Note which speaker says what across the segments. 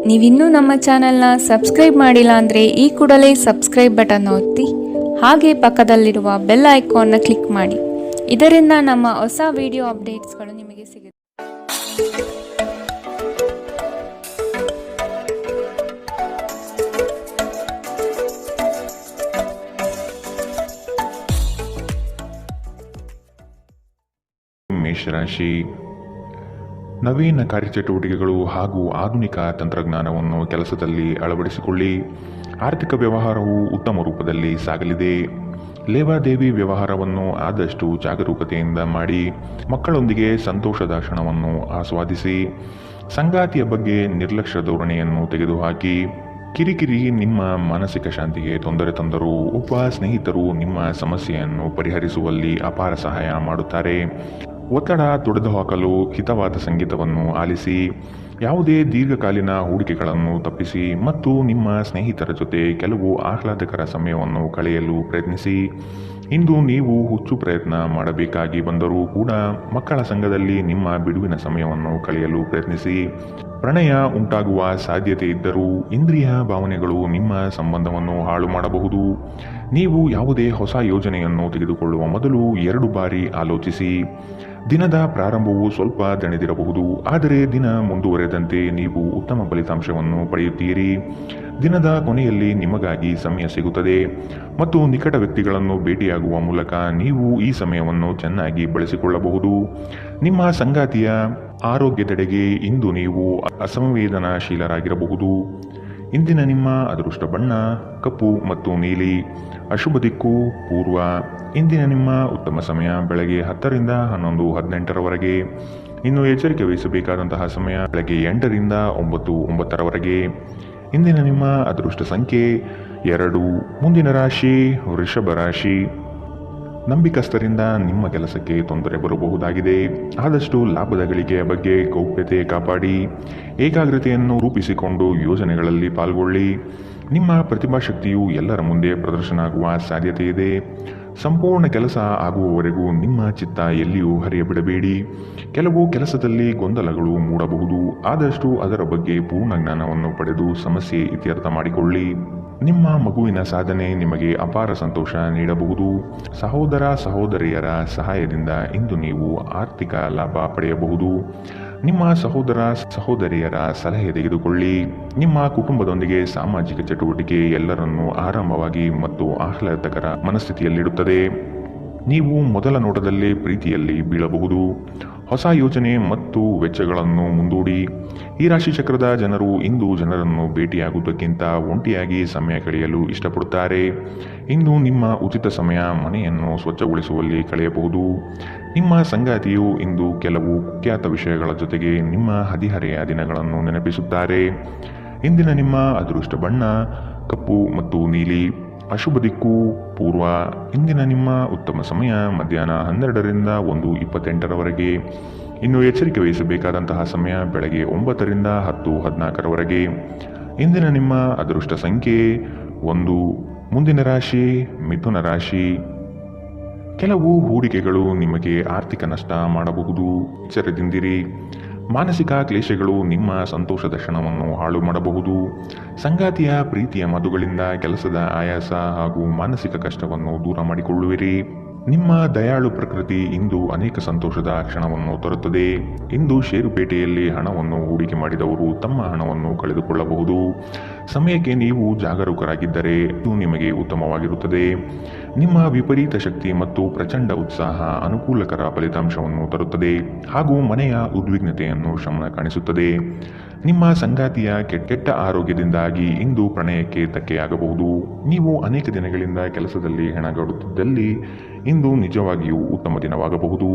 Speaker 1: ನೀವಿನ್ನೂ ನಮ್ಮ ಚಾನೆಲ್ನ ಸಬ್ಸ್ಕ್ರೈಬ್ ಮಾಡಿಲ್ಲ ಅಂದರೆ ಈ ಕೂಡಲೇ ಸಬ್ಸ್ಕ್ರೈಬ್ ಬಟನ್ ಒತ್ತಿ ಹಾಗೆ ಪಕ್ಕದಲ್ಲಿರುವ ಬೆಲ್ ಐಕಾನ್ನ ಕ್ಲಿಕ್ ಮಾಡಿ. ಇದರಿಂದ ನಮ್ಮ ಹೊಸ ವಿಡಿಯೋ ಅಪ್ಡೇಟ್ಸ್ಗಳು ನಿಮಗೆ ಸಿಗುತ್ತೆ.
Speaker 2: ಮೇಷರಾಶಿ, ನವೀನ ಕಾರ್ಯಚಟುವಟಿಕೆಗಳು ಹಾಗೂ ಆಧುನಿಕ ತಂತ್ರಜ್ಞಾನವನ್ನು ಕೆಲಸದಲ್ಲಿ ಅಳವಡಿಸಿಕೊಳ್ಳಿ. ಆರ್ಥಿಕ ವ್ಯವಹಾರವು ಉತ್ತಮ ರೂಪದಲ್ಲಿ ಸಾಗಲಿದೆ. ಲೇವಾದೇವಿ ವ್ಯವಹಾರವನ್ನು ಆದಷ್ಟು ಜಾಗರೂಕತೆಯಿಂದ ಮಾಡಿ. ಮಕ್ಕಳೊಂದಿಗೆ ಸಂತೋಷದ ಕ್ಷಣವನ್ನು ಆಸ್ವಾದಿಸಿ. ಸಂಗಾತಿಯ ಬಗ್ಗೆ ನಿರ್ಲಕ್ಷ್ಯ ಧೋರಣೆಯನ್ನು ತೆಗೆದುಹಾಕಿ. ಕಿರಿಕಿರಿ ನಿಮ್ಮ ಮಾನಸಿಕ ಶಾಂತಿಗೆ ತೊಂದರೆ ತಂದರೂ ಒಬ್ಬ ಸ್ನೇಹಿತರು ನಿಮ್ಮ ಸಮಸ್ಯೆಯನ್ನು ಪರಿಹರಿಸುವಲ್ಲಿ ಅಪಾರ ಸಹಾಯ ಮಾಡುತ್ತಾರೆ. ಒತ್ತಡ ತೊಡೆದುಹಾಕಲು ಹಿತವಾದ ಸಂಗೀತವನ್ನು ಆಲಿಸಿ. ಯಾವುದೇ ದೀರ್ಘಕಾಲೀನ ಹೂಡಿಕೆಗಳನ್ನು ತಪ್ಪಿಸಿ ಮತ್ತು ನಿಮ್ಮ ಸ್ನೇಹಿತರ ಜೊತೆ ಕೆಲವು ಆಹ್ಲಾದಕರ ಸಮಯವನ್ನು ಕಳೆಯಲು ಪ್ರಯತ್ನಿಸಿ. ಇಂದು ನೀವು ಹುಚ್ಚು ಪ್ರಯತ್ನ ಮಾಡಬೇಕಾಗಿ ಬಂದರೂ ಕೂಡ ಮಕ್ಕಳ ಸಂಘದಲ್ಲಿ ನಿಮ್ಮ ಬಿಡುವಿನ ಸಮಯವನ್ನು ಕಳೆಯಲು ಪ್ರಯತ್ನಿಸಿ. ಪ್ರಣಯ ಉಂಟಾಗುವ ಸಾಧ್ಯತೆ ಇದ್ದರೂ ಇಂದ್ರಿಯ ಭಾವನೆಗಳು ನಿಮ್ಮ ಸಂಬಂಧವನ್ನು ಹಾಳು ಮಾಡಬಹುದು. ನೀವು ಯಾವುದೇ ಹೊಸ ಯೋಜನೆಯನ್ನು ತೆಗೆದುಕೊಳ್ಳುವ ಮೊದಲು 2 ಬಾರಿ ಆಲೋಚಿಸಿ. ದಿನದ ಪ್ರಾರಂಭವು ಸ್ವಲ್ಪ ದಣಿದಿರಬಹುದು, ಆದರೆ ದಿನ ಮುಂದುವರೆದಂತೆ ನೀವು ಉತ್ತಮ ಫಲಿತಾಂಶವನ್ನು ಪಡೆಯುತ್ತೀರಿ. ದಿನದ ಕೊನೆಯಲ್ಲಿ ನಿಮಗಾಗಿ ಸಮಯ ಸಿಗುತ್ತದೆ ಮತ್ತು ನಿಕಟ ವ್ಯಕ್ತಿಗಳನ್ನು ಭೇಟಿಯಾಗುವ ಮೂಲಕ ನೀವು ಈ ಸಮಯವನ್ನು ಚೆನ್ನಾಗಿ ಬಳಸಿಕೊಳ್ಳಬಹುದು. ನಿಮ್ಮ ಸಂಗಾತಿಯ ಆರೋಗ್ಯದೆಡೆಗೆ ಇಂದು ನೀವು ಅಸಂವೇದನಾಶೀಲರಾಗಿರಬಹುದು. ಇಂದಿನ ನಿಮ್ಮ ಅದೃಷ್ಟ ಬಣ್ಣ ಕಪ್ಪು ಮತ್ತು ನೀಲಿ. ಅಶುಭ ದಿಕ್ಕು ಪೂರ್ವ. ಇಂದಿನ ನಿಮ್ಮ ಉತ್ತಮ ಸಮಯ ಬೆಳಗ್ಗೆ 10 ರಿಂದ 11, 18ರವರೆಗೆ. ಇನ್ನು ಎಚ್ಚರಿಕೆ ವಹಿಸಬೇಕಾದಂತಹ ಸಮಯ ಬೆಳಗ್ಗೆ 8 ರಿಂದ 9, 9ರವರೆಗೆ. ಇಂದಿನ ನಿಮ್ಮ ಅದೃಷ್ಟ ಸಂಖ್ಯೆ 2. ಮುಂದಿನ ರಾಶಿ ವೃಷಭ ರಾಶಿ. ನಂಬಿಕಸ್ಥರಿಂದ ನಿಮ್ಮ ಕೆಲಸಕ್ಕೆ ತೊಂದರೆ ಬರಬಹುದಾಗಿದೆ. ಆದಷ್ಟು ಲಾಭದ ಗಳಿಕೆಯ ಬಗ್ಗೆ ಗೌಪ್ಯತೆ ಕಾಪಾಡಿ. ಏಕಾಗ್ರತೆಯನ್ನು ರೂಪಿಸಿಕೊಂಡು ಯೋಜನೆಗಳಲ್ಲಿ ಪಾಲ್ಗೊಳ್ಳಿ. ನಿಮ್ಮ ಪ್ರತಿಭಾಶಕ್ತಿಯು ಎಲ್ಲರ ಮುಂದೆ ಪ್ರದರ್ಶನ ಆಗುವ ಸಾಧ್ಯತೆ ಇದೆ. ಸಂಪೂರ್ಣ ಕೆಲಸ ಆಗುವವರೆಗೂ ನಿಮ್ಮ ಚಿತ್ತ ಎಲ್ಲಿಯೂ ಹರಿಯಬಿಡಬೇಡಿ. ಕೆಲವು ಕೆಲಸದಲ್ಲಿ ಗೊಂದಲಗಳು ಮೂಡಬಹುದು. ಆದಷ್ಟು ಅದರ ಬಗ್ಗೆ ಪೂರ್ಣ ಜ್ಞಾನವನ್ನು ಪಡೆದು ಸಮಸ್ಯೆ ಇತ್ಯರ್ಥ ಮಾಡಿಕೊಳ್ಳಿ. ನಿಮ್ಮ ಮಗುವಿನ ಸಾಧನೆ ನಿಮಗೆ ಅಪಾರ ಸಂತೋಷ ನೀಡಬಹುದು. ಸಹೋದರ ಸಹೋದರಿಯರ ಸಹಾಯದಿಂದ ಇಂದು ನೀವು ಆರ್ಥಿಕ ಲಾಭ ಪಡೆಯಬಹುದು. ನಿಮ್ಮ ಸಹೋದರ ಸಹೋದರಿಯರ ಸಲಹೆ ತೆಗೆದುಕೊಳ್ಳಿ. ನಿಮ್ಮ ಕುಟುಂಬದೊಂದಿಗೆ ಸಾಮಾಜಿಕ ಚಟುವಟಿಕೆ ಎಲ್ಲರನ್ನೂ ಆರಾಮವಾಗಿ ಮತ್ತು ಆಹ್ಲಾದಕರ ಮನಸ್ಥಿತಿಯಲ್ಲಿಡುತ್ತದೆ. ನೀವು ಮೊದಲ ನೋಟದಲ್ಲೇ ಪ್ರೀತಿಯಲ್ಲಿ ಬೀಳಬಹುದು. ಹೊಸ ಯೋಜನೆ ಮತ್ತು ವೆಚ್ಚಗಳನ್ನು ಮುಂದೂಡಿ. ಈ ರಾಶಿ ಚಕ್ರದ ಜನರು ಇಂದು ಜನರನ್ನು ಭೇಟಿಯಾಗುವುದಕ್ಕಿಂತ ಒಂಟಿಯಾಗಿ ಸಮಯ ಕಳೆಯಲು ಇಷ್ಟಪಡುತ್ತಾರೆ. ಇಂದು ನಿಮ್ಮ ಉಚಿತ ಸಮಯ ಮನೆಯನ್ನು ಸ್ವಚ್ಛಗೊಳಿಸುವಲ್ಲಿ ಕಳೆಯಬಹುದು. ನಿಮ್ಮ ಸಂಗಾತಿಯು ಇಂದು ಕೆಲವು ಕುಖ್ಯಾತ ವಿಷಯಗಳ ಜೊತೆಗೆ ನಿಮ್ಮ ಹದಿಹರೆಯ ದಿನಗಳನ್ನು ನೆನಪಿಸುತ್ತಾರೆ. ಇಂದಿನ ನಿಮ್ಮ ಅದೃಷ್ಟ ಬಣ್ಣ ಕಪ್ಪು ಮತ್ತು ನೀಲಿ. ಅಶುಭ ದಿಕ್ಕು ಪೂರ್ವ. ಇಂದಿನ ನಿಮ್ಮ ಉತ್ತಮ ಸಮಯ ಮಧ್ಯಾಹ್ನ 12 ರಿಂದ 1:28ರವರೆಗೆ. ಇನ್ನು ಎಚ್ಚರಿಕೆ ವಹಿಸಬೇಕಾದಂತಹ ಸಮಯ ಬೆಳಗ್ಗೆ 9 ರಿಂದ 10, 14ರವರೆಗೆ. ಇಂದಿನ ನಿಮ್ಮ ಅದೃಷ್ಟ ಸಂಖ್ಯೆ 1. ಮುಂದಿನ ರಾಶಿ ಮಿಥುನ ರಾಶಿ. ಕೆಲವು ಹೂಡಿಕೆಗಳು ನಿಮಗೆ ಆರ್ಥಿಕ ನಷ್ಟ ಮಾಡಬಹುದು. ಎಚ್ಚರದಿಂದಿರಿ. ಮಾನಸಿಕ ಕ್ಲೇಶಗಳು ನಿಮ್ಮ ಸಂತೋಷದ ಕ್ಷಣವನ್ನು ಹಾಳು ಮಾಡಬಹುದು. ಸಂಗಾತಿಯ ಪ್ರೀತಿಯ ಮಾತುಗಳಿಂದ ಕೆಲಸದ ಆಯಾಸ ಹಾಗೂ ಮಾನಸಿಕ ಕಷ್ಟವನ್ನು ದೂರ ಮಾಡಿಕೊಳ್ಳುವಿರಿ. ನಿಮ್ಮ ದಯಾಳು ಪ್ರಕೃತಿ ಇಂದು ಅನೇಕ ಸಂತೋಷದ ಕ್ಷಣವನ್ನು ತರುತ್ತದೆ. ಇಂದು ಷೇರುಪೇಟೆಯಲ್ಲಿ ಹಣವನ್ನು ಹೂಡಿಕೆ ಮಾಡಿದವರು ತಮ್ಮ ಹಣವನ್ನು ಕಳೆದುಕೊಳ್ಳಬಹುದು. ಸಮಯಕ್ಕೆ ನೀವು ಜಾಗರೂಕರಾಗಿದ್ದರೆ ಇದು ನಿಮಗೆ ಉತ್ತಮವಾಗಿರುತ್ತದೆ. ನಿಮ್ಮ ವಿಪರೀತ ಶಕ್ತಿ ಮತ್ತು ಪ್ರಚಂಡ ಉತ್ಸಾಹ ಅನುಕೂಲಕರ ಫಲಿತಾಂಶವನ್ನು ತರುತ್ತದೆ ಹಾಗೂ ಮನೆಯ ಉದ್ವಿಗ್ನತೆಯನ್ನು ಶಮನ ಕಾಣಿಸುತ್ತದೆ. ನಿಮ್ಮ ಸಂಗಾತಿಯ ಕೆಟ್ಟ ಆರೋಗ್ಯದಿಂದಾಗಿ ಇಂದು ಪ್ರಣಯಕ್ಕೆ ಧಕ್ಕೆಯಾಗಬಹುದು. ನೀವು ಅನೇಕ ದಿನಗಳಿಂದ ಕೆಲಸದಲ್ಲಿ ಹೆಣಗಾಡುತ್ತಿದ್ದಲ್ಲಿ ಇಂದು ನಿಜವಾಗಿಯೂ ಉತ್ತಮ ದಿನವಾಗಬಹುದು.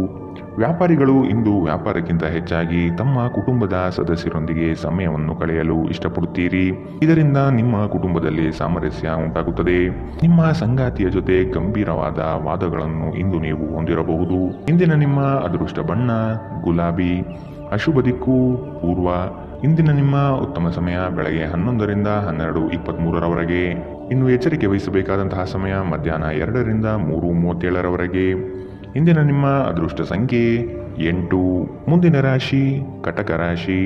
Speaker 2: ವ್ಯಾಪಾರಿಗಳು ಇಂದು ವ್ಯಾಪಾರಕ್ಕಿಂತ ಹೆಚ್ಚಾಗಿ ತಮ್ಮ ಕುಟುಂಬದ ಸದಸ್ಯರೊಂದಿಗೆ ಸಮಯವನ್ನು ಕಳೆಯಲು ಇಷ್ಟಪಡುತ್ತೀರಿ. ಇದರಿಂದ ನಿಮ್ಮ ಕುಟುಂಬದಲ್ಲಿ ಸಾಮರಸ್ಯ ಉಂಟಾಗುತ್ತದೆ. ನಿಮ್ಮ ಸಂಗಾತಿಯ ಜೊತೆ ಗಂಭೀರವಾದ ವಾದಗಳನ್ನು ಇಂದು ನೀವು ಹೊಂದಿರಬಹುದು. ಇಂದಿನ ನಿಮ್ಮ ಅದೃಷ್ಟ ಬಣ್ಣ ಗುಲಾಬಿ. ಅಶುಭ ದಿಕ್ಕು ಪೂರ್ವ. ಇಂದಿನ ನಿಮ್ಮ ಉತ್ತಮ ಸಮಯ ಬೆಳಗ್ಗೆ 11 ರಿಂದ 12:23ರವರೆಗೆ. ಇನ್ನು ಎಚ್ಚರಿಕೆ ವಹಿಸಬೇಕಾದಂತಹ ಸಮಯ ಮಧ್ಯಾಹ್ನ 2 ರಿಂದ 3:37ರವರೆಗೆ. ಇಂದಿನ ನಿಮ್ಮ ಅದೃಷ್ಟ ಸಂಖ್ಯೆ 8. ಮುಂದಿನ ರಾಶಿ ಕಟಕ ರಾಶಿ.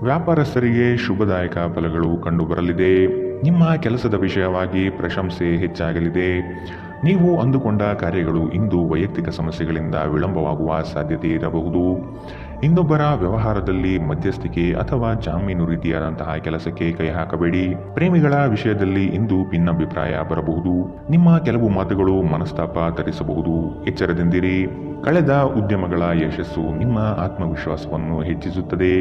Speaker 2: ವ್ಯಾಪಾರಸ್ಥರಿಗೆ ಶುಭದಾಯಕ ಫಲಗಳು ಕಂಡುಬರಲಿದೆ. ನಿಮ್ಮ ಕೆಲಸದ ವಿಷಯವಾಗಿ ಪ್ರಶಂಸೆ ಹೆಚ್ಚಾಗಲಿದೆ. ನೀವು ಅಂದುಕೊಂಡ ಕಾರ್ಯಗಳು ಇಂದು ವೈಯಕ್ತಿಕ ಸಮಸ್ಯೆಗಳಿಂದ ವಿಳಂಬವಾಗುವ ಸಾಧ್ಯತೆ ಇರಬಹುದು. ಇನ್ನೊಬ್ಬರ ವ್ಯವಹಾರದಲ್ಲಿ ಮಧ್ಯಸ್ಥಿಕೆ ಅಥವಾ ಜಾಮೀನು ರೀತಿಯಾದಂತಹ ಕೆಲಸಕ್ಕೆ ಕೈ ಹಾಕಬೇಡಿ. ಪ್ರೇಮಿಗಳ ವಿಷಯದಲ್ಲಿ ಇಂದು ಭಿನ್ನಾಭಿಪ್ರಾಯ ಬರಬಹುದು. ನಿಮ್ಮ ಕೆಲವು ಮಾತುಗಳು ಮನಸ್ತಾಪ ತರಿಸಬಹುದು. ಎಚ್ಚರದಿಂದಿರಿ. ಕಳೆದ ಉದ್ಯಮಗಳ ಯಶಸ್ಸು ನಿಮ್ಮ ಆತ್ಮವಿಶ್ವಾಸವನ್ನು ಹೆಚ್ಚಿಸುತ್ತದೆ.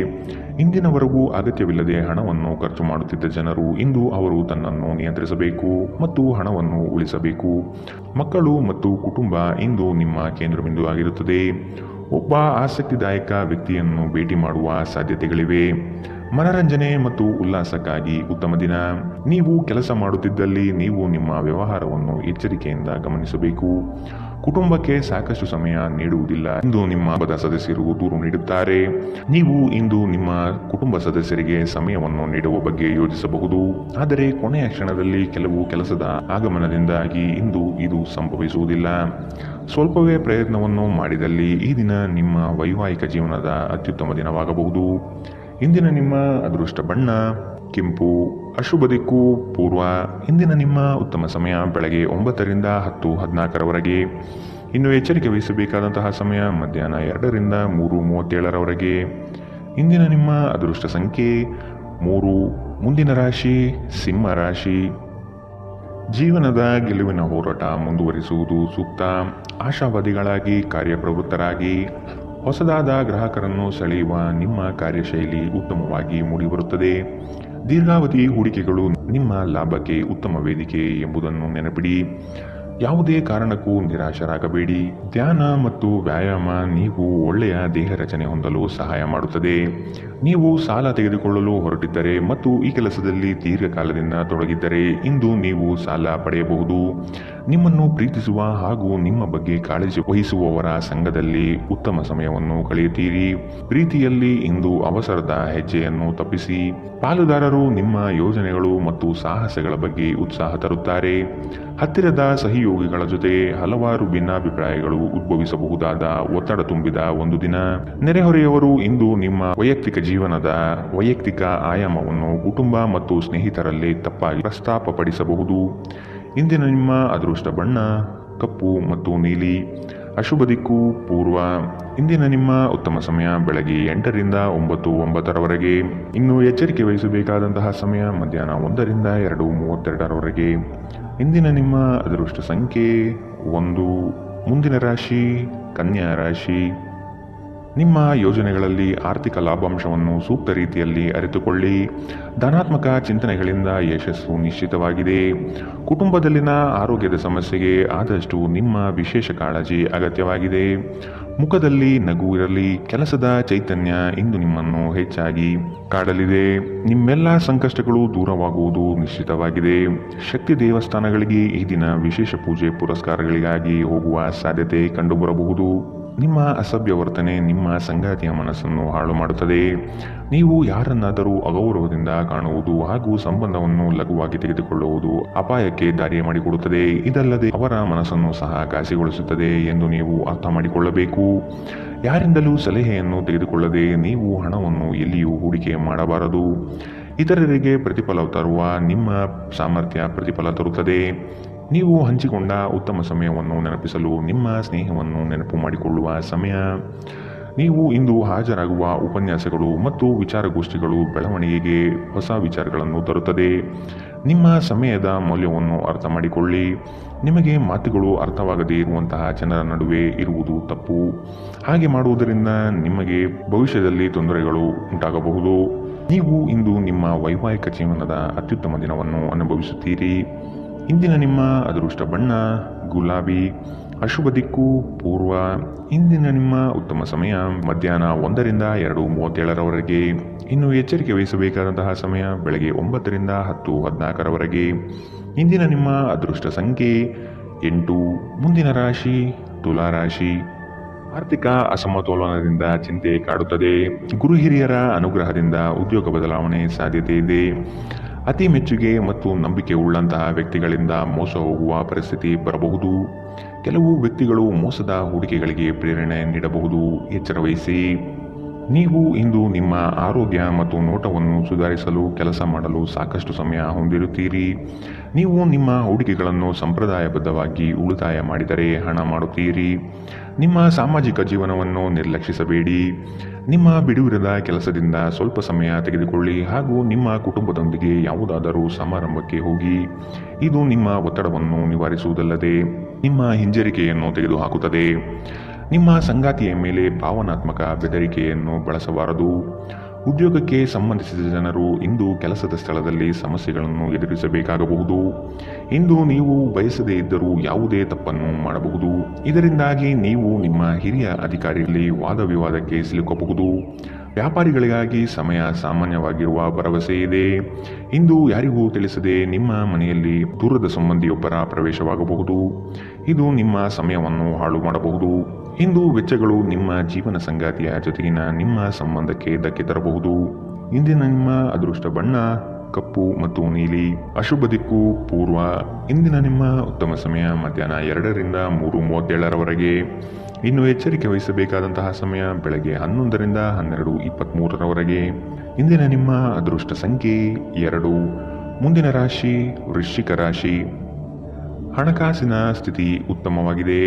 Speaker 2: ಇಂದಿನವರೆಗೂ ಅಗತ್ಯವಿಲ್ಲದೆ ಹಣವನ್ನು ಖರ್ಚು ಮಾಡುತ್ತಿದ್ದ ಜನರು ಇಂದು ಅವರು ತನ್ನನ್ನು ನಿಯಂತ್ರಿಸಬೇಕು ಮತ್ತು ಹಣವನ್ನು ಉಳಿಸಬೇಕು. ಮಕ್ಕಳು ಮತ್ತು ಕುಟುಂಬ ಇಂದು ನಿಮ್ಮ ಕೇಂದ್ರಬಿಂದು ಆಗಿರುತ್ತದೆ. ಒಬ್ಬ ಆಸಕ್ತಿದಾಯಕ ವ್ಯಕ್ತಿಯನ್ನು ಭೇಟಿ ಮಾಡುವ ಸಾಧ್ಯತೆಗಳಿವೆ. ಮನರಂಜನೆ ಮತ್ತು ಉಲ್ಲಾಸಕ್ಕಾಗಿ ಉತ್ತಮ ದಿನ. ನೀವು ಕೆಲಸ ಮಾಡುತ್ತಿದ್ದಲ್ಲಿ ನೀವು ನಿಮ್ಮ ವ್ಯವಹಾರವನ್ನು ಎಚ್ಚರಿಕೆಯಿಂದ ಗಮನಿಸಬೇಕು. ಕುಟುಂಬಕ್ಕೆ ಸಾಕಷ್ಟು ಸಮಯ ನೀಡುವುದಿಲ್ಲ ಎಂದು ನಿಮ್ಮ ಕುಟುಂಬದ ಸದಸ್ಯರು ದೂರು ನೀಡುತ್ತಾರೆ. ನೀವು ಇಂದು ನಿಮ್ಮ ಕುಟುಂಬ ಸದಸ್ಯರಿಗೆ ಸಮಯವನ್ನು ನೀಡುವ ಬಗ್ಗೆ ಯೋಚಿಸಬಹುದು. ಆದರೆ ಕೊನೆಯ ಕ್ಷಣದಲ್ಲಿ ಕೆಲವು ಕೆಲಸದ ಆಗಮನದಿಂದಾಗಿ ಇಂದು ಇದು ಸಂಭವಿಸುವುದಿಲ್ಲ. ಸ್ವಲ್ಪವೇ ಪ್ರಯತ್ನವನ್ನು ಮಾಡಿದಲ್ಲಿ ಈ ದಿನ ನಿಮ್ಮ ವೈವಾಹಿಕ ಜೀವನದ ಅತ್ಯುತ್ತಮ ದಿನವಾಗಬಹುದು. ಇಂದಿನ ನಿಮ್ಮ ಅದೃಷ್ಟ ಬಣ್ಣ ಕೆಂಪು. ಅಶುಭ ದಿಕ್ಕು ಪೂರ್ವ. ಇಂದಿನ ನಿಮ್ಮ ಉತ್ತಮ ಸಮಯ ಬೆಳಗ್ಗೆ 9 ರಿಂದ 10:14 ಇನ್ನು ಎಚ್ಚರಿಕೆ ವಹಿಸಬೇಕಾದಂತಹ ಸಮಯ ಮಧ್ಯಾಹ್ನ 2 ರಿಂದ 3:37 ಇಂದಿನ ನಿಮ್ಮ ಅದೃಷ್ಟ ಸಂಖ್ಯೆ 3. ಮುಂದಿನ ರಾಶಿ ಸಿಂಹ ರಾಶಿ. ಜೀವನದ ಗೆಲುವಿನ ಹೋರಾಟ ಮುಂದುವರಿಸುವುದು ಸೂಕ್ತ. ಆಶಾವಾದಿಗಳಾಗಿ ಕಾರ್ಯಪ್ರವೃತ್ತರಾಗಿ ಹೊಸದಾದ ಗ್ರಾಹಕರನ್ನು ಸೆಳೆಯುವ ನಿಮ್ಮ ಕಾರ್ಯಶೈಲಿ ಉತ್ತಮವಾಗಿ ಮೂಡಿಬರುತ್ತದೆ. ದೀರ್ಘಾವಧಿ ಹೂಡಿಕೆಗಳು ನಿಮ್ಮ ಲಾಭಕ್ಕೆ ಉತ್ತಮ ವೇದಿಕೆ ಎಂಬುದನ್ನು ನೆನಪಿಡಿ. ಯಾವುದೇ ಕಾರಣಕ್ಕೂ ನಿರಾಶರಾಗಬೇಡಿ. ಧ್ಯಾನ ಮತ್ತು ವ್ಯಾಯಾಮ ನೀವು ಒಳ್ಳೆಯ ದೇಹ ರಚನೆ ಹೊಂದಲು ಸಹಾಯ ಮಾಡುತ್ತದೆ. ನೀವು ಸಾಲ ತೆಗೆದುಕೊಳ್ಳಲು ಹೊರಟಿದ್ದರೆ ಮತ್ತು ಈ ಕೆಲಸದಲ್ಲಿ ದೀರ್ಘಕಾಲದಿಂದ ತೊಡಗಿದ್ದರೆ ಇಂದು ನೀವು ಸಾಲ ಪಡೆಯಬಹುದು. ನಿಮ್ಮನ್ನು ಪ್ರೀತಿಸುವ ಹಾಗೂ ನಿಮ್ಮ ಬಗ್ಗೆ ಕಾಳಜಿ ವಹಿಸುವವರ ಸಂಘದಲ್ಲಿ ಉತ್ತಮ ಸಮಯವನ್ನು ಕಳೆಯುತ್ತೀರಿ. ಪ್ರೀತಿಯಲ್ಲಿ ಇಂದು ಅವಸರದ ಹೆಜ್ಜೆಯನ್ನು ತಪ್ಪಿಸಿ. ಪಾಲುದಾರರು ನಿಮ್ಮ ಯೋಜನೆಗಳು ಮತ್ತು ಸಾಹಸಗಳ ಬಗ್ಗೆ ಉತ್ಸಾಹ ತರುತ್ತಾರೆ. ಹತ್ತಿರದ ಸಹಯೋಗಿಗಳ ಜೊತೆ ಹಲವಾರು ಭಿನ್ನಾಭಿಪ್ರಾಯಗಳು ಉದ್ಭವಿಸಬಹುದಾದ ಒತ್ತಡ ತುಂಬಿದ ಒಂದು ದಿನ. ನೆರೆಹೊರೆಯವರು ಇಂದು ನಿಮ್ಮ ವೈಯಕ್ತಿಕ ಜೀವನದ ವೈಯಕ್ತಿಕ ಆಯಾಮವನ್ನು ಕುಟುಂಬ ಮತ್ತು ಸ್ನೇಹಿತರಲ್ಲಿ ತಪ್ಪಾಗಿ ಪ್ರಸ್ತಾಪಪಡಿಸಬಹುದು. ಇಂದಿನ ನಿಮ್ಮ ಅದೃಷ್ಟ ಬಣ್ಣ ಕಪ್ಪು ಮತ್ತು ನೀಲಿ. ಅಶುಭ ದಿಕ್ಕು ಪೂರ್ವ. ಇಂದಿನ ನಿಮ್ಮ ಉತ್ತಮ ಸಮಯ ಬೆಳಗ್ಗೆ 8 ರಿಂದ 9:09 ಇನ್ನು ಎಚ್ಚರಿಕೆ ವಹಿಸಬೇಕಾದಂತಹ ಸಮಯ ಮಧ್ಯಾಹ್ನ 1 ರಿಂದ 2:32 ಇಂದಿನ ನಿಮ್ಮ ಅದೃಷ್ಟ ಸಂಖ್ಯೆ 1. ಮುಂದಿನ ರಾಶಿ ಕನ್ಯಾ ರಾಶಿ. ನಿಮ್ಮ ಯೋಜನೆಗಳಲ್ಲಿ ಆರ್ಥಿಕ ಲಾಭಾಂಶವನ್ನು ಸೂಕ್ತ ರೀತಿಯಲ್ಲಿ ಅರಿತುಕೊಳ್ಳಿ. ಧನಾತ್ಮಕ ಚಿಂತನೆಗಳಿಂದ ಯಶಸ್ಸು ನಿಶ್ಚಿತವಾಗಿದೆ. ಕುಟುಂಬದಲ್ಲಿನ ಆರೋಗ್ಯದ ಸಮಸ್ಯೆಗೆ ಆದಷ್ಟು ನಿಮ್ಮ ವಿಶೇಷ ಕಾಳಜಿ ಅಗತ್ಯವಾಗಿದೆ. ಮುಖದಲ್ಲಿ ನಗು ಇರಲಿ. ಕೆಲಸದ ಚೈತನ್ಯ ಇಂದು ನಿಮ್ಮನ್ನು ಹೆಚ್ಚಾಗಿ ಕಾಡಲಿದೆ. ನಿಮ್ಮೆಲ್ಲ ಸಂಕಷ್ಟಗಳು ದೂರವಾಗುವುದು ನಿಶ್ಚಿತವಾಗಿದೆ. ಶಕ್ತಿ ದೇವಸ್ಥಾನಗಳಿಗೆ ಈ ದಿನ ವಿಶೇಷ ಪೂಜೆ ಪುರಸ್ಕಾರಗಳಿಗಾಗಿ ಹೋಗುವ ಸಾಧ್ಯತೆ ಕಂಡುಬರಬಹುದು. ನಿಮ್ಮ ಅಸಭ್ಯ ವರ್ತನೆ ನಿಮ್ಮ ಸಂಗಾತಿಯ ಮನಸ್ಸನ್ನು ಹಾಳು ಮಾಡುತ್ತದೆ. ನೀವು ಯಾರನ್ನಾದರೂ ಅಗೌರವದಿಂದ ಕಾಣುವುದು ಹಾಗೂ ಸಂಬಂಧವನ್ನು ಲಘುವಾಗಿ ತೆಗೆದುಕೊಳ್ಳುವುದು ಅಪಾಯಕ್ಕೆ ದಾರಿ ಮಾಡಿಕೊಡುತ್ತದೆ. ಇದಲ್ಲದೆ ಅವರ ಮನಸ್ಸನ್ನು ಸಹ ಘಾಸಿಗೊಳಿಸುತ್ತದೆ ಎಂದು ನೀವು ಅರ್ಥ ಮಾಡಿಕೊಳ್ಳಬೇಕು. ಯಾರಿಂದಲೂ ಸಲಹೆಯನ್ನು ತೆಗೆದುಕೊಳ್ಳದೆ ನೀವು ಹಣವನ್ನು ಎಲ್ಲಿಯೂ ಹೂಡಿಕೆ ಮಾಡಬಾರದು. ಇತರರಿಗೆ ಪ್ರತಿಫಲ ತರುವ ನಿಮ್ಮ ಸಾಮರ್ಥ್ಯ ಪ್ರತಿಫಲ ತರುತ್ತದೆ. ನೀವು ಹಂಚಿಕೊಂಡ ಉತ್ತಮ ಸಮಯವನ್ನು ನೆನಪಿಸಲು ನಿಮ್ಮ ಸ್ನೇಹವನ್ನು ನೆನಪು ಮಾಡಿಕೊಳ್ಳುವ ಸಮಯ. ನೀವು ಇಂದು ಹಾಜರಾಗುವ ಉಪನ್ಯಾಸಗಳು ಮತ್ತು ವಿಚಾರಗೋಷ್ಠಿಗಳು ಬೆಳವಣಿಗೆಗೆ ಹೊಸ ವಿಚಾರಗಳನ್ನು ತರುತ್ತದೆ. ನಿಮ್ಮ ಸಮಯದ ಮೌಲ್ಯವನ್ನು ಅರ್ಥ ಮಾಡಿಕೊಳ್ಳಿ. ನಿಮಗೆ ಮಾತುಗಳು ಅರ್ಥವಾಗದೇ ಇರುವಂತಹ ಜನರ ನಡುವೆ ಇರುವುದು ತಪ್ಪು. ಹಾಗೆ ಮಾಡುವುದರಿಂದ ನಿಮಗೆ ಭವಿಷ್ಯದಲ್ಲಿ ತೊಂದರೆಗಳು ಉಂಟಾಗಬಹುದು. ನೀವು ಇಂದು ನಿಮ್ಮ ವೈವಾಹಿಕ ಜೀವನದ ಅತ್ಯುತ್ತಮ ದಿನವನ್ನು ಅನುಭವಿಸುತ್ತೀರಿ. ಇಂದಿನ ನಿಮ್ಮ ಅದೃಷ್ಟ ಬಣ್ಣ ಗುಲಾಬಿ. ಅಶುಭ ದಿಕ್ಕು ಪೂರ್ವ. ಇಂದಿನ ನಿಮ್ಮ ಉತ್ತಮ ಸಮಯ ಮಧ್ಯಾಹ್ನ 1 ರಿಂದ 2:37 ಇನ್ನು ಎಚ್ಚರಿಕೆ ವಹಿಸಬೇಕಾದಂತಹ ಸಮಯ ಬೆಳಗ್ಗೆ 9 ರಿಂದ 10:14 ಇಂದಿನ ನಿಮ್ಮ ಅದೃಷ್ಟ ಸಂಖ್ಯೆ 8. ಮುಂದಿನ ರಾಶಿ ತುಲಾ ರಾಶಿ. ಆರ್ಥಿಕ ಅಸಮತೋಲನದಿಂದ ಚಿಂತೆ ಕಾಡುತ್ತದೆ. ಗುರು ಹಿರಿಯರ ಅನುಗ್ರಹದಿಂದ ಉದ್ಯೋಗ ಬದಲಾವಣೆ ಸಾಧ್ಯತೆ ಇದೆ. ಅತಿ ಮೆಚ್ಚುಗೆ ಮತ್ತು ನಂಬಿಕೆ ಉಳ್ಳಂತಹ ವ್ಯಕ್ತಿಗಳಿಂದ ಮೋಸ ಹೋಗುವ ಪರಿಸ್ಥಿತಿ ಬರಬಹುದು. ಕೆಲವು ವ್ಯಕ್ತಿಗಳು ಮೋಸದ ಹೂಡಿಕೆಗಳಿಗೆ ಪ್ರೇರಣೆ ನೀಡಬಹುದು. ಎಚ್ಚರ ವಹಿಸಿ. ನೀವು ಇಂದು ನಿಮ್ಮ ಆರೋಗ್ಯ ಮತ್ತು ನೋಟವನ್ನು ಸುಧಾರಿಸಲು ಕೆಲಸ ಮಾಡಲು ಸಾಕಷ್ಟು ಸಮಯ ಹೊಂದಿರುತ್ತೀರಿ. ನೀವು ನಿಮ್ಮ ಹೂಡಿಕೆಗಳನ್ನು ಸಂಪ್ರದಾಯಬದ್ಧವಾಗಿ ಉಳಿತಾಯ ಮಾಡಿದರೆ ಹಣ ಮಾಡುತ್ತೀರಿ. ನಿಮ್ಮ ಸಾಮಾಜಿಕ ಜೀವನವನ್ನು ನಿರ್ಲಕ್ಷಿಸಬೇಡಿ. ನಿಮ್ಮ ಬಿಡುವಿರದ ಕೆಲಸದಿಂದ ಸ್ವಲ್ಪ ಸಮಯ ತೆಗೆದುಕೊಳ್ಳಿ ಹಾಗೂ ನಿಮ್ಮ ಕುಟುಂಬದೊಂದಿಗೆ ಯಾವುದಾದರೂ ಸಮಾರಂಭಕ್ಕೆ ಹೋಗಿ. ಇದು ನಿಮ್ಮ ಒತ್ತಡವನ್ನು ನಿವಾರಿಸುವುದಲ್ಲದೆ ನಿಮ್ಮ ಹಿಂಜರಿಕೆಯನ್ನು ತೆಗೆದುಹಾಕುತ್ತದೆ. ನಿಮ್ಮ ಸಂಗಾತಿಯ ಮೇಲೆ ಭಾವನಾತ್ಮಕ ಬೆದರಿಕೆಯನ್ನು ಬಳಸಬಾರದು. ಉದ್ಯೋಗಕ್ಕೆ ಸಂಬಂಧಿಸಿದ ಜನರು ಇಂದು ಕೆಲಸದ ಸ್ಥಳದಲ್ಲಿ ಸಮಸ್ಯೆಗಳನ್ನು ಎದುರಿಸಬೇಕಾಗಬಹುದು. ಇಂದು ನೀವು ಬಯಸದೇ ಇದ್ದರೂ ಯಾವುದೇ ತಪ್ಪನ್ನು ಮಾಡಬಹುದು. ಇದರಿಂದಾಗಿ ನೀವು ನಿಮ್ಮ ಹಿರಿಯ ಅಧಿಕಾರಿಯಲ್ಲಿ ವಾದವಿವಾದಕ್ಕೆ ಸಿಲುಕಬಹುದು. ವ್ಯಾಪಾರಿಗಳಿಗಾಗಿ ಸಮಯ ಸಾಮಾನ್ಯವಾಗಿರುವ ಭರವಸೆ ಇದೆ. ಇಂದು ಯಾರಿಗೂ ತಿಳಿಸದೆ ನಿಮ್ಮ ಮನೆಯಲ್ಲಿ ದೂರದ ಸಂಬಂಧಿಯೊಬ್ಬರ ಪ್ರವೇಶವಾಗಬಹುದು. ಇದು ನಿಮ್ಮ ಸಮಯವನ್ನು ಹಾಳು ಮಾಡಬಹುದು. ಇಂದು ವೆಚ್ಚಗಳು ನಿಮ್ಮ ಜೀವನ ಸಂಗಾತಿಯ ಜೊತೆಗಿನ ನಿಮ್ಮ ಸಂಬಂಧಕ್ಕೆ ಧಕ್ಕೆ ತರಬಹುದು. ಇಂದಿನ ನಿಮ್ಮ ಅದೃಷ್ಟ ಬಣ್ಣ ಕಪ್ಪು ಮತ್ತು ನೀಲಿ. ಅಶುಭ ದಿಕ್ಕು ಪೂರ್ವ. ಇಂದಿನ ನಿಮ್ಮ ಉತ್ತಮ ಸಮಯ ಮಧ್ಯಾಹ್ನ 2 ರಿಂದ 3:37 ಇನ್ನು ಎಚ್ಚರಿಕೆ ವಹಿಸಬೇಕಾದಂತಹ ಸಮಯ ಬೆಳಗ್ಗೆ 11 ರಿಂದ 12:23 ಇಂದಿನ ನಿಮ್ಮ ಅದೃಷ್ಟ ಸಂಖ್ಯೆ 2. ಮುಂದಿನ ರಾಶಿ ವೃಶ್ಚಿಕ ರಾಶಿ. ಹಣಕಾಸಿನ ಸ್ಥಿತಿ ಉತ್ತಮವಾಗಿದೆ.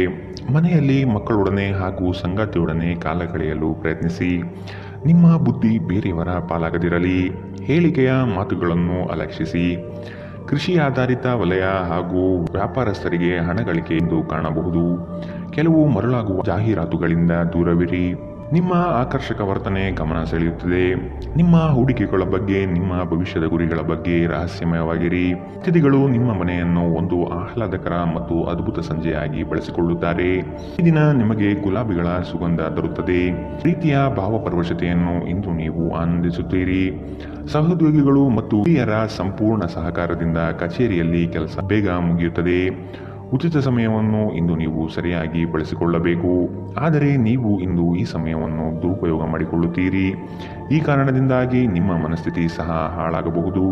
Speaker 2: ಮನೆಯಲ್ಲಿ ಮಕ್ಕಳೊಡನೆ ಹಾಗೂ ಸಂಗಾತಿಯೊಡನೆ ಕಾಲ ಕಳೆಯಲು ಪ್ರಯತ್ನಿಸಿ. ನಿಮ್ಮ ಬುದ್ಧಿ ಬೇರೆಯವರ ಪಾಲಾಗದಿರಲಿ. ಹೇಳಿಕೆಯ ಮಾತುಗಳನ್ನು ಅಲಕ್ಷಿಸಿ. ಕೃಷಿ ಆಧಾರಿತ ವಲಯ ಹಾಗೂ ವ್ಯಾಪಾರಸ್ಥರಿಗೆ ಹಣ ಗಳಿಕೆ ಎಂದು ಕಾಣಬಹುದು. ಕೆಲವು ಮರಳಾಗುವ ಜಾಹೀರಾತುಗಳಿಂದ ದೂರವಿರಿ. ನಿಮ್ಮ ಆಕರ್ಷಕ ವರ್ತನೆ ಗಮನ ಸೆಳೆಯುತ್ತದೆ. ನಿಮ್ಮ ಹೂಡಿಕೆಗಳ ಬಗ್ಗೆ, ನಿಮ್ಮ ಭವಿಷ್ಯದ ಗುರಿಗಳ ಬಗ್ಗೆ ರಹಸ್ಯಮಯವಾಗಿರಿ. ಅತಿಥಿಗಳು ನಿಮ್ಮ ಮನೆಯನ್ನು ಒಂದು ಆಹ್ಲಾದಕರ ಮತ್ತು ಅದ್ಭುತ ಸಂಜೆಯಾಗಿ ಬಳಸಿಕೊಳ್ಳುತ್ತಾರೆ. ಈ ದಿನ ನಿಮಗೆ ಗುಲಾಬಿಗಳ ಸುಗಂಧ ತರುತ್ತದೆ. ಪ್ರೀತಿಯ ಭಾವಪರವಶತೆಯನ್ನು ಇಂದು ನೀವು ಆನಂದಿಸುತ್ತೀರಿ. ಸಹೋದ್ಯೋಗಿಗಳು ಮತ್ತು ಹಿರಿಯರ ಸಂಪೂರ್ಣ ಸಹಕಾರದಿಂದ ಕಚೇರಿಯಲ್ಲಿ ಕೆಲಸ ಬೇಗ ಮುಗಿಯುತ್ತದೆ. ಉಚಿತ ಸಮಯವನ್ನು ಇಂದು ನೀವು ಸರಿಯಾಗಿ ಬಳಸಿಕೊಳ್ಳಬೇಕು. ಆದರೆ ನೀವು ಇಂದು ಈ ಸಮಯವನ್ನು ದುರುಪಯೋಗ ಮಾಡಿಕೊಳ್ಳುತ್ತೀರಿ. ಈ ಕಾರಣದಿಂದಾಗಿ ನಿಮ್ಮ ಮನಸ್ಥಿತಿ ಸಹ ಹಾಳಾಗಬಹುದು.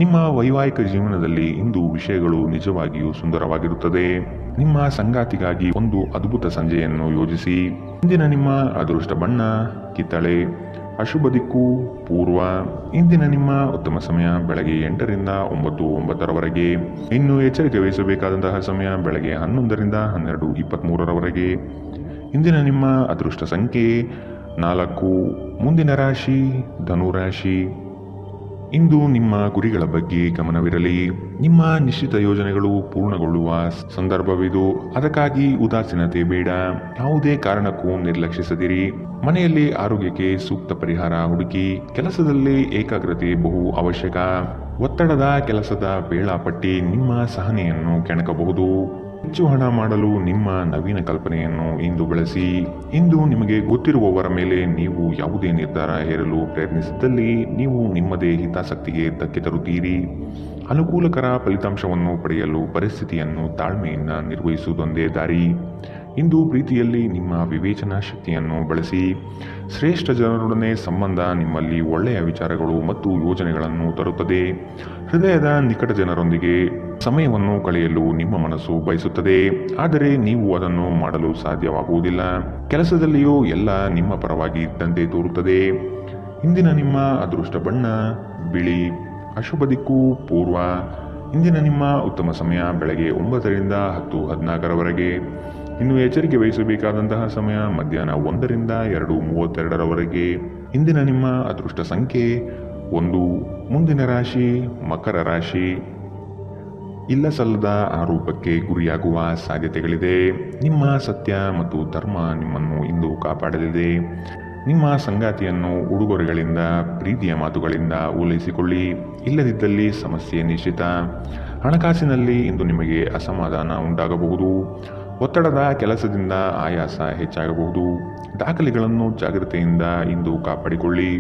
Speaker 2: ನಿಮ್ಮ ವೈವಾಹಿಕ ಜೀವನದಲ್ಲಿ ಇಂದು ವಿಷಯಗಳು ನಿಜವಾಗಿಯೂ ಸುಂದರವಾಗಿರುತ್ತದೆ. ನಿಮ್ಮ ಸಂಗಾತಿಗಾಗಿ ಒಂದು ಅದ್ಭುತ ಸಂಜೆಯನ್ನು ಯೋಜಿಸಿ. ಇಂದಿನ ನಿಮ್ಮ ಅದೃಷ್ಟ ಬಣ್ಣ ಕಿತ್ತಳೆ. ಅಶುಭ ದಿಕ್ಕು ಪೂರ್ವ. ಇಂದಿನ ನಿಮ್ಮ ಉತ್ತಮ ಸಮಯ ಬೆಳಗ್ಗೆ 8 ರಿಂದ 9:09 ಇನ್ನು ಎಚ್ಚರಿಕೆ ವಹಿಸಬೇಕಾದಂತಹ ಸಮಯ ಬೆಳಗ್ಗೆ 11 ರಿಂದ 12:23 ಇಂದಿನ ನಿಮ್ಮ ಅದೃಷ್ಟ ಸಂಖ್ಯೆ 4. ಮುಂದಿನ ರಾಶಿ ಧನುರಾಶಿ. ಇಂದು ನಿಮ್ಮ ಗುರಿಗಳ ಬಗ್ಗೆ ಗಮನವಿರಲಿ. ನಿಮ್ಮ ನಿಶ್ಚಿತ ಯೋಜನೆಗಳು ಪೂರ್ಣಗೊಳ್ಳುವ ಸಂದರ್ಭವಿದು. ಅದಕ್ಕಾಗಿ ಉದಾಸೀನತೆ ಬೇಡ. ಯಾವುದೇ ಕಾರಣಕ್ಕೂ ನಿರ್ಲಕ್ಷಿಸದಿರಿ. ಮನೆಯಲ್ಲಿ ಆರೋಗ್ಯಕ್ಕೆ ಸೂಕ್ತ ಪರಿಹಾರ ಹುಡುಕಿ. ಕೆಲಸದಲ್ಲಿ ಏಕಾಗ್ರತೆ ಬಹು ಅವಶ್ಯಕ. ಒತ್ತಡದ ಕೆಲಸದ ವೇಳಾಪಟ್ಟಿ ನಿಮ್ಮ ಸಹನೆಯನ್ನು ಕೆಣಕಬಹುದು. ಹೆಚ್ಚು ಹಣ ಮಾಡಲು ನಿಮ್ಮ ನವೀನ ಕಲ್ಪನೆಯನ್ನು ಇಂದು ಬಳಸಿ. ಇಂದು ನಿಮಗೆ ಗೊತ್ತಿರುವವರ ಮೇಲೆ ನೀವು ಯಾವುದೇ ನಿರ್ಧಾರ ಹೇರಲು ಪ್ರಯತ್ನಿಸಿದ್ದಲ್ಲಿ ನೀವು ನಿಮ್ಮದೇ ಹಿತಾಸಕ್ತಿಗೆ ಧಕ್ಕೆ ತರುತ್ತೀರಿ. ಅನುಕೂಲಕರ ಫಲಿತಾಂಶವನ್ನು ಪಡೆಯಲು ಪರಿಸ್ಥಿತಿಯನ್ನು ತಾಳ್ಮೆಯಿಂದ ನಿರ್ವಹಿಸುವುದೊಂದೇ ದಾರಿ. ಇಂದು ಪ್ರೀತಿಯಲ್ಲಿ ನಿಮ್ಮ ವಿವೇಚನಾ ಶಕ್ತಿಯನ್ನು ಬಳಸಿ. ಶ್ರೇಷ್ಠ ಜನರೊಡನೆ ಸಂಬಂಧ ನಿಮ್ಮಲ್ಲಿ ಒಳ್ಳೆಯ ವಿಚಾರಗಳು ಮತ್ತು ಯೋಜನೆಗಳನ್ನು ತರುತ್ತದೆ. ಹೃದಯದ ನಿಕಟ ಜನರೊಂದಿಗೆ ಸಮಯವನ್ನು ಕಳೆಯಲು ನಿಮ್ಮ ಮನಸ್ಸು ಬಯಸುತ್ತದೆ. ಆದರೆ ನೀವು ಅದನ್ನು ಮಾಡಲು ಸಾಧ್ಯವಾಗುವುದಿಲ್ಲ. ಕೆಲಸದಲ್ಲಿಯೂ ಎಲ್ಲ ನಿಮ್ಮ ಪರವಾಗಿ ಇದ್ದಂತೆ ತೋರುತ್ತದೆ. ಇಂದಿನ ನಿಮ್ಮ ಅದೃಷ್ಟ ಬಣ್ಣ ಬಿಳಿ. ಅಶುಭ ದಿಕ್ಕು ಪೂರ್ವ. ಇಂದಿನ ನಿಮ್ಮ ಉತ್ತಮ ಸಮಯ ಬೆಳಗ್ಗೆ 9 ರಿಂದ 10:14 ಇನ್ನು ಎಚ್ಚರಿಕೆ ವಹಿಸಬೇಕಾದಂತಹ ಸಮಯ ಮಧ್ಯಾಹ್ನ 1 ರಿಂದ 2:32 ಇಂದಿನ ನಿಮ್ಮ ಅದೃಷ್ಟ ಸಂಖ್ಯೆ 1. ಮುಂದಿನ ರಾಶಿ ಮಕರ ರಾಶಿ. ಇಲ್ಲ ಸಲ್ಲದ ಆರೋಪಕ್ಕೆ ಗುರಿಯಾಗುವ ಸಾಧ್ಯತೆಗಳಿದೆ. ನಿಮ್ಮ ಸತ್ಯ ಮತ್ತು ಧರ್ಮ ನಿಮ್ಮನ್ನು ಇಂದು ಕಾಪಾಡಲಿದೆ. ನಿಮ್ಮ ಸಂಗಾತಿಯನ್ನು ಉಡುಗೊರೆಗಳಿಂದ, ಪ್ರೀತಿಯ ಮಾತುಗಳಿಂದ ಓಲೈಸಿಕೊಳ್ಳಿ. ಇಲ್ಲದಿದ್ದಲ್ಲಿ ಸಮಸ್ಯೆ ನಿಶ್ಚಿತ. ಹಣಕಾಸಿನಲ್ಲಿ ಇಂದು ನಿಮಗೆ ಅಸಮಾಧಾನ ಉಂಟಾಗಬಹುದು. ಒತ್ತಡದ ಕೆಲಸದಿಂದ ಆಯಾಸ ಹೆಚ್ಚಾಗಬಹುದು. ದಾಖಲೆಗಳನ್ನು ಜಾಗ್ರತೆಯಿಂದ ಇಂದು ಕಾಪಾಡಿಕೊಳ್ಳಿ.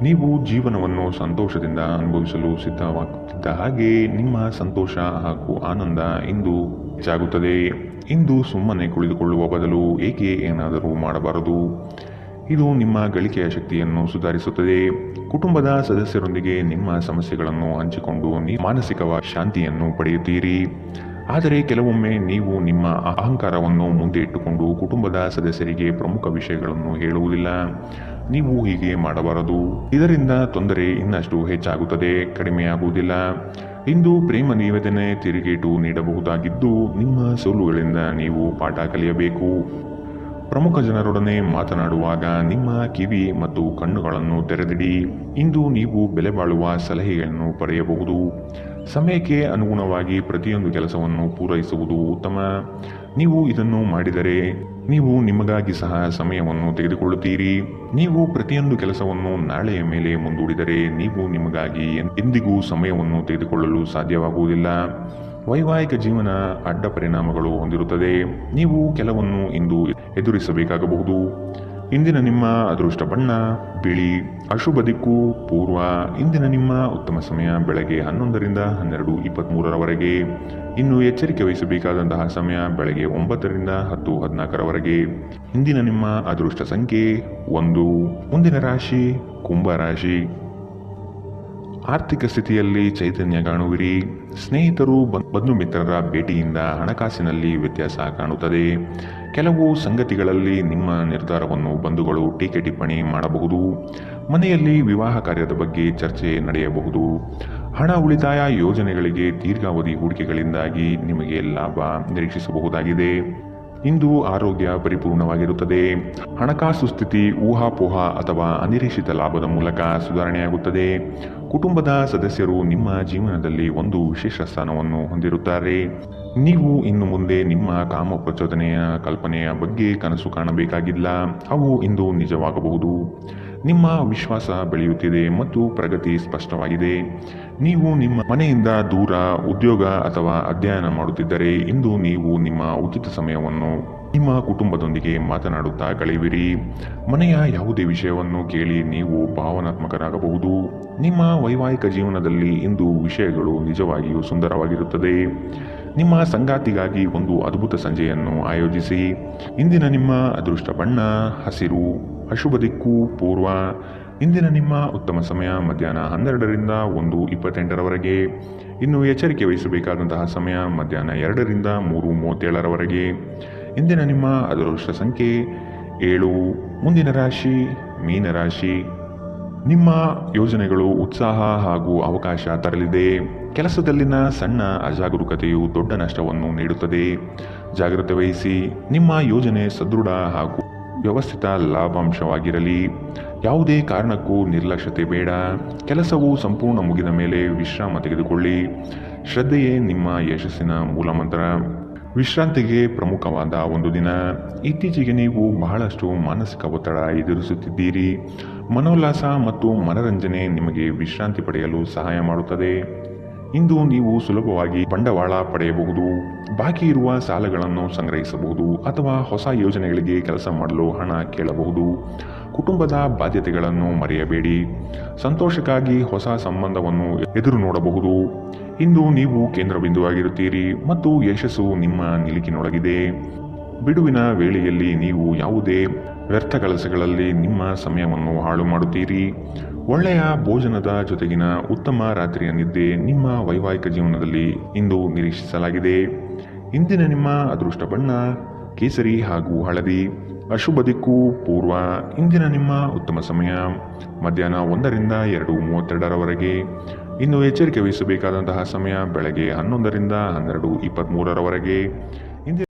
Speaker 2: ನೀವು ಜೀವನವನ್ನು ಸಂತೋಷದಿಂದ ಅನುಭವಿಸಲು ಸಿದ್ಧವಾಗುತ್ತಿದ್ದ ಹಾಗೆ ನಿಮ್ಮ ಸಂತೋಷ ಹಾಗೂ ಆನಂದ ಇಂದು ಹೆಚ್ಚಾಗುತ್ತದೆ. ಇಂದು ಸುಮ್ಮನೆ ಕುಳಿತುಕೊಳ್ಳುವ ಬದಲು ಏಕೆ ಏನಾದರೂ ಮಾಡಬಾರದು. ಇದು ನಿಮ್ಮ ಗಳಿಕೆಯ ಶಕ್ತಿಯನ್ನು ಸುಧಾರಿಸುತ್ತದೆ. ಕುಟುಂಬದ ಸದಸ್ಯರೊಂದಿಗೆ ನಿಮ್ಮ ಸಮಸ್ಯೆಗಳನ್ನು ಹಂಚಿಕೊಂಡು ಮಾನಸಿಕ ಶಾಂತಿಯನ್ನು ಪಡೆಯುತ್ತೀರಿ. ಆದರೆ ಕೆಲವೊಮ್ಮೆ ನೀವು ನಿಮ್ಮ ಅಹಂಕಾರವನ್ನು ಮುಂದೆ ಇಟ್ಟುಕೊಂಡು ಕುಟುಂಬದ ಸದಸ್ಯರಿಗೆ ಪ್ರಮುಖ ವಿಷಯಗಳನ್ನು ಹೇಳುವುದಿಲ್ಲ. ನೀವು ಹೀಗೆ ಮಾಡಬಾರದು. ಇದರಿಂದ ತೊಂದರೆ ಇನ್ನಷ್ಟು ಹೆಚ್ಚಾಗುತ್ತದೆ, ಕಡಿಮೆಯಾಗುವುದಿಲ್ಲ. ಇಂದು ಪ್ರೇಮ ನಿವೇದನೆ ತಿರುಗೇಟು ನೀಡಬಹುದಾಗಿದ್ದು ನಿಮ್ಮ ಸೋಲುಗಳಿಂದ ನೀವು ಪಾಠ ಕಲಿಯಬೇಕು. ಪ್ರಮುಖ ಜನರೊಡನೆ ಮಾತನಾಡುವಾಗ ನಿಮ್ಮ ಕಿವಿ ಮತ್ತು ಕಣ್ಣುಗಳನ್ನು ತೆರೆದಿಡಿ. ಇಂದು ನೀವು ಬೆಲೆ ಬಾಳುವ ಸಲಹೆಗಳನ್ನು ಪಡೆಯಬಹುದು. ಸಮಯಕ್ಕೆ ಅನುಗುಣವಾಗಿ ಪ್ರತಿಯೊಂದು ಕೆಲಸವನ್ನು ಪೂರೈಸುವುದು ಉತ್ತಮ. ನೀವು ಇದನ್ನು ಮಾಡಿದರೆ ನೀವು ನಿಮಗಾಗಿ ಸಹ ಸಮಯವನ್ನು ತೆಗೆದುಕೊಳ್ಳುತ್ತೀರಿ. ನೀವು ಪ್ರತಿಯೊಂದು ಕೆಲಸವನ್ನು ನಾಳೆಯ ಮೇಲೆ ಮುಂದೂಡಿದರೆ ನೀವು ನಿಮಗಾಗಿ ಎಂದಿಗೂ ಸಮಯವನ್ನು ತೆಗೆದುಕೊಳ್ಳಲು ಸಾಧ್ಯವಾಗುವುದಿಲ್ಲ. ವೈವಾಹಿಕ ಜೀವನ ಅಡ್ಡ ಪರಿಣಾಮಗಳು ಹೊಂದಿರುತ್ತದೆ. ನೀವು ಕೆಲವನ್ನು ಇಂದು ಎದುರಿಸಬೇಕಾಗಬಹುದು. ಇಂದಿನ ನಿಮ್ಮ ಅದೃಷ್ಟ ಬಣ್ಣ ಬಿಳಿ. ಅಶುಭ ದಿಕ್ಕು ಪೂರ್ವ. ಇಂದಿನ ನಿಮ್ಮ ಉತ್ತಮ ಸಮಯ ಬೆಳಗ್ಗೆ 11ರಿಂದ 12:23ರವರೆಗೆ. ಇನ್ನು ಎಚ್ಚರಿಕೆ ವಹಿಸಬೇಕಾದಂತಹ ಸಮಯ ಬೆಳಗ್ಗೆ 9ರಿಂದ 10:14ರವರೆಗೆ. ಇಂದಿನ ನಿಮ್ಮ ಅದೃಷ್ಟ ಸಂಖ್ಯೆ 1. ಮುಂದಿನ ರಾಶಿ ಕುಂಭ ರಾಶಿ. ಆರ್ಥಿಕ ಸ್ಥಿತಿಯಲ್ಲಿ ಚೈತನ್ಯ ಕಾಣುವಿರಿ. ಸ್ನೇಹಿತರು ಬಂಧು ಮಿತ್ರರ ಭೇಟಿಯಿಂದ ಹಣಕಾಸಿನಲ್ಲಿ ವ್ಯತ್ಯಾಸ ಕಾಣುತ್ತದೆ. ಕೆಲವು ಸಂಗತಿಗಳಲ್ಲಿ ನಿಮ್ಮ ನಿರ್ಧಾರವನ್ನು ಬಂಧುಗಳು ಟೀಕೆ ಟಿಪ್ಪಣಿ ಮಾಡಬಹುದು. ಮನೆಯಲ್ಲಿ ವಿವಾಹ ಕಾರ್ಯದ ಬಗ್ಗೆ ಚರ್ಚೆ ನಡೆಯಬಹುದು. ಹಣ ಉಳಿತಾಯ ಯೋಜನೆಗಳಿಗೆ ದೀರ್ಘಾವಧಿ ಹೂಡಿಕೆಗಳಿಂದಾಗಿ ನಿಮಗೆ ಲಾಭ ನಿರೀಕ್ಷಿಸಬಹುದಾಗಿದೆ. ಇಂದು ಆರೋಗ್ಯ ಪರಿಪೂರ್ಣವಾಗಿರುತ್ತದೆ. ಹಣಕಾಸು ಸ್ಥಿತಿ ಊಹಾಪೋಹ ಅಥವಾ ಅನಿರೀಕ್ಷಿತ ಲಾಭದ ಮೂಲಕ ಸುಧಾರಣೆಯಾಗುತ್ತದೆ. ಕುಟುಂಬದ ಸದಸ್ಯರು ನಿಮ್ಮ ಜೀವನದಲ್ಲಿ ಒಂದು ವಿಶೇಷ ಸ್ಥಾನವನ್ನು ಹೊಂದಿರುತ್ತಾರೆ. ನೀವು ಇನ್ನು ಮುಂದೆ ನಿಮ್ಮ ಕಾಮ ಪ್ರಚೋದನೆಯ ಕಲ್ಪನೆಯ ಬಗ್ಗೆ ಕನಸು ಕಾಣಬೇಕಾಗಿಲ್ಲ. ಅವು ಇಂದು ನಿಜವಾಗಬಹುದು. ನಿಮ್ಮ ವಿಶ್ವಾಸ ಬೆಳೆಯುತ್ತಿದೆ ಮತ್ತು ಪ್ರಗತಿ ಸ್ಪಷ್ಟವಾಗಿದೆ. ನೀವು ನಿಮ್ಮ ಮನೆಯಿಂದ ದೂರ ಉದ್ಯೋಗ ಅಥವಾ ಅಧ್ಯಯನ ಮಾಡುತ್ತಿದ್ದರೆ ಇಂದು ನೀವು ನಿಮ್ಮ ಉಚಿತ ಸಮಯವನ್ನು ನಿಮ್ಮ ಕುಟುಂಬದೊಂದಿಗೆ ಮಾತನಾಡುತ್ತಾ ಕಳೆಯುವಿರಿ. ಮನೆಯ ಯಾವುದೇ ವಿಷಯವನ್ನು ಕೇಳಿ ನೀವು ಭಾವನಾತ್ಮಕರಾಗಬಹುದು. ನಿಮ್ಮ ವೈವಾಹಿಕ ಜೀವನದಲ್ಲಿ ಇಂದು ವಿಷಯಗಳು ನಿಜವಾಗಿಯೂ ಸುಂದರವಾಗಿರುತ್ತದೆ. ನಿಮ್ಮ ಸಂಗಾತಿಗಾಗಿ ಒಂದು ಅದ್ಭುತ ಸಂಜೆಯನ್ನು ಆಯೋಜಿಸಿ. ಇಂದಿನ ನಿಮ್ಮ ಅದೃಷ್ಟ ಬಣ್ಣ ಹಸಿರು. ಅಶುಭ ದಿಕ್ಕು ಪೂರ್ವ. ಇಂದಿನ ನಿಮ್ಮ ಉತ್ತಮ ಸಮಯ ಮಧ್ಯಾಹ್ನ 12ರಿಂದ 1:28ರವರೆಗೆ. ಇನ್ನು ಎಚ್ಚರಿಕೆ ವಹಿಸಬೇಕಾದಂತಹ ಸಮಯ ಮಧ್ಯಾಹ್ನ 2ರಿಂದ 3:37ರವರೆಗೆ. ಇಂದಿನ ನಿಮ್ಮ ಅದೃಷ್ಟ ಸಂಖ್ಯೆ 7. ಮುಂದಿನ ರಾಶಿ ಮೀನರಾಶಿ. ನಿಮ್ಮ ಯೋಜನೆಗಳು ಉತ್ಸಾಹ ಹಾಗೂ ಅವಕಾಶ ತರಲಿದೆ. ಕೆಲಸದಲ್ಲಿನ ಸಣ್ಣ ಅಜಾಗರೂಕತೆಯು ದೊಡ್ಡ ನಷ್ಟವನ್ನು ನೀಡುತ್ತದೆ. ಜಾಗ್ರತೆ ವಹಿಸಿ. ನಿಮ್ಮ ಯೋಜನೆ ಸದೃಢ ಹಾಗೂ ವ್ಯವಸ್ಥಿತ ಲಾಭಾಂಶವಾಗಿರಲಿ. ಯಾವುದೇ ಕಾರಣಕ್ಕೂ ನಿರ್ಲಕ್ಷ್ಯತೆ ಬೇಡ. ಕೆಲಸವು ಸಂಪೂರ್ಣ ಮುಗಿದ ಮೇಲೆ ವಿಶ್ರಾಮ ತೆಗೆದುಕೊಳ್ಳಿ. ಶ್ರದ್ಧೆಯೇ ನಿಮ್ಮ ಯಶಸ್ಸಿನ ಮೂಲಮಂತ್ರ. ವಿಶ್ರಾಂತಿಗೆ ಪ್ರಮುಖವಾದ ಒಂದು ದಿನ. ಇತ್ತೀಚೆಗೆ ನೀವು ಬಹಳಷ್ಟು ಮಾನಸಿಕ ಒತ್ತಡ ಎದುರಿಸುತ್ತಿದ್ದೀರಿ. ಮನೋಲ್ಲಾಸ ಮತ್ತು ಮನರಂಜನೆ ನಿಮಗೆ ವಿಶ್ರಾಂತಿ ಪಡೆಯಲು ಸಹಾಯ ಮಾಡುತ್ತದೆ. ಇಂದು ನೀವು ಸುಲಭವಾಗಿ ಬಂಡವಾಳ ಪಡೆಯಬಹುದು. ಬಾಕಿ ಇರುವ ಸಾಲಗಳನ್ನು ಸಂಗ್ರಹಿಸಬಹುದು ಅಥವಾ ಹೊಸ ಯೋಜನೆಗಳಿಗೆ ಕೆಲಸ ಮಾಡಲು ಹಣ ಕೇಳಬಹುದು. ಕುಟುಂಬದ ಬಾಧ್ಯತೆಗಳನ್ನು ಮರೆಯಬೇಡಿ. ಸಂತೋಷಕ್ಕಾಗಿ ಹೊಸ ಸಂಬಂಧವನ್ನು ಎದುರು ನೋಡಬಹುದು. ಇಂದು ನೀವು ಕೇಂದ್ರ ಬಿಂದುವಾಗಿರುತ್ತೀರಿ ಮತ್ತು ಯಶಸ್ಸು ನಿಮ್ಮ ನಿಲುಕಿನೊಳಗಿದೆ. ಬಿಡುವಿನ ವೇಳೆಯಲ್ಲಿ ನೀವು ಯಾವುದೇ ವ್ಯರ್ಥ ಕೆಲಸಗಳಲ್ಲಿ ನಿಮ್ಮ ಸಮಯವನ್ನು ಹಾಳು ಮಾಡುತ್ತೀರಿ. ಒಳ್ಳೆಯ ಭೋಜನದ ಜೊತೆಗಿನ ಉತ್ತಮ ರಾತ್ರಿಯ ನಿದ್ದೆ ನಿಮ್ಮ ವೈವಾಹಿಕ ಜೀವನದಲ್ಲಿ ಇಂದು ನಿರೀಕ್ಷಿಸಲಾಗಿದೆ. ಇಂದಿನ ನಿಮ್ಮ ಅದೃಷ್ಟ ಬಣ್ಣ ಕೇಸರಿ ಹಾಗೂ ಹಳದಿ. ಅಶುಭ ದಿಕ್ಕು ಪೂರ್ವ. ಇಂದಿನ ನಿಮ್ಮ ಉತ್ತಮ ಸಮಯ ಮಧ್ಯಾಹ್ನ 1ರಿಂದ 2:32ರವರೆಗೆ. ಇನ್ನು ಎಚ್ಚರಿಕೆ ವಹಿಸಬೇಕಾದಂತಹ ಸಮಯ ಬೆಳಗ್ಗೆ 11ರಿಂದ 12:23ರವರೆಗೆ.